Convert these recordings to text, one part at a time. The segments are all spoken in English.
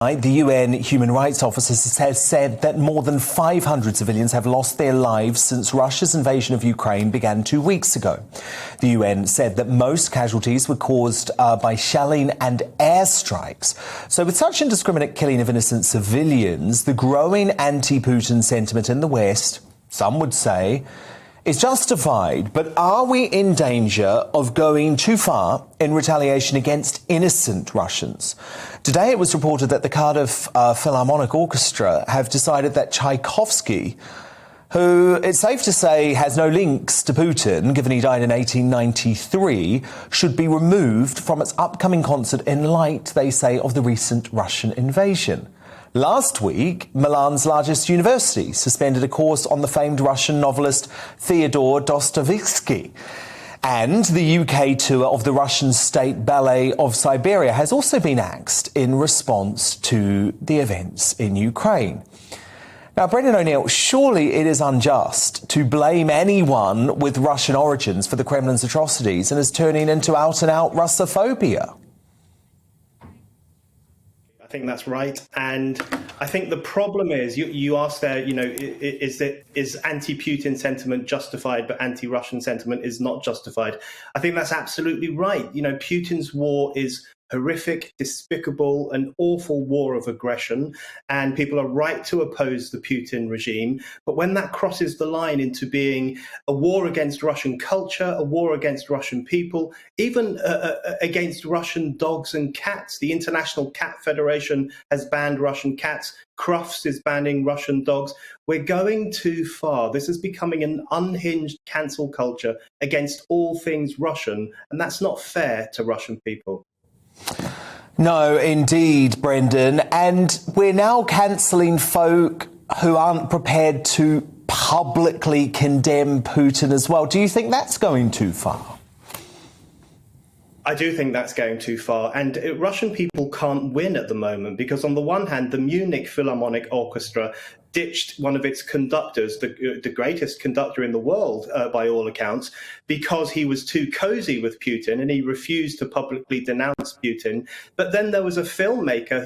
The UN Human Rights Office has said that more than 500 civilians have lost their lives since Russia's invasion of Ukraine began 2 weeks ago. The UN said that most casualties were caused by shelling and airstrikes. So with such indiscriminate killing of innocent civilians, the growing anti-Putin sentiment in the West, some would say, is justified. But are we in danger of going too far in retaliation against innocent Russians? Today it was reported that the Cardiff Philharmonic Orchestra have decided that Tchaikovsky, who it's safe to say has no links to Putin, given he died in 1893, should be removed from its upcoming concert in light, they say, of the recent Russian invasion. Last week, Milan's largest university suspended a course on the famed Russian novelist Fyodor Dostoevsky. And the UK tour of the Russian State Ballet of Siberia has also been axed in response to the events in Ukraine. Now, Brendan O'Neill, surely it is unjust to blame anyone with Russian origins for the Kremlin's atrocities and is turning into out-and-out Russophobia. I think that's right. And I think the problem is, you asked there, is anti-Putin sentiment justified, but anti-Russian sentiment is not justified? I think that's absolutely right. Putin's war is horrific, despicable, an awful war of aggression, and people are right to oppose the Putin regime. But when that crosses the line into being a war against Russian culture, a war against Russian people, even against Russian dogs and cats, the International Cat Federation has banned Russian cats, Crufts is banning Russian dogs. We're going too far. This is becoming an unhinged cancel culture against all things Russian, and that's not fair to Russian people. No, indeed, Brendan. And we're now cancelling folk who aren't prepared to publicly condemn Putin as well. Do you think that's going too far? I do think that's going too far. And Russian people can't win at the moment because, on the one hand, the Munich Philharmonic Orchestra ditched one of its conductors, the greatest conductor in the world, by all accounts, because he was too cozy with Putin and he refused to publicly denounce Putin. But then there was a filmmaker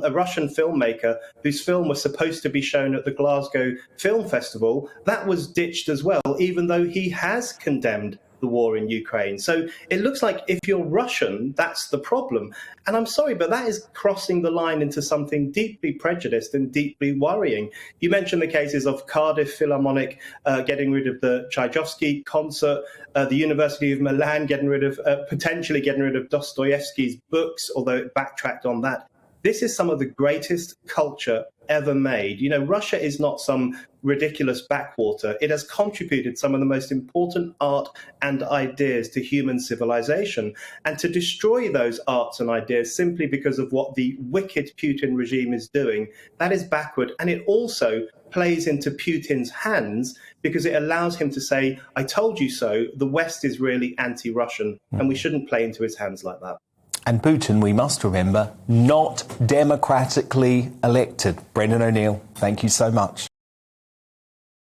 a Russian filmmaker, whose film was supposed to be shown at the Glasgow Film Festival. That was ditched as well, even though he has condemned the war in Ukraine. So it looks like if you're Russian, that's the problem. And I'm sorry, but that is crossing the line into something deeply prejudiced and deeply worrying. You mentioned the cases of Cardiff Philharmonic getting rid of the Tchaikovsky concert, the University of Milan potentially getting rid of Dostoevsky's books, although it backtracked on that. This is some of the greatest culture ever made. Russia is not some ridiculous backwater. It has contributed some of the most important art and ideas to human civilization. And to destroy those arts and ideas simply because of what the wicked Putin regime is doing, that is backward. And it also plays into Putin's hands because it allows him to say, I told you so, the West is really anti-Russian, and we shouldn't play into his hands like that. And Putin, we must remember, not democratically elected. Brendan O'Neill, thank you so much.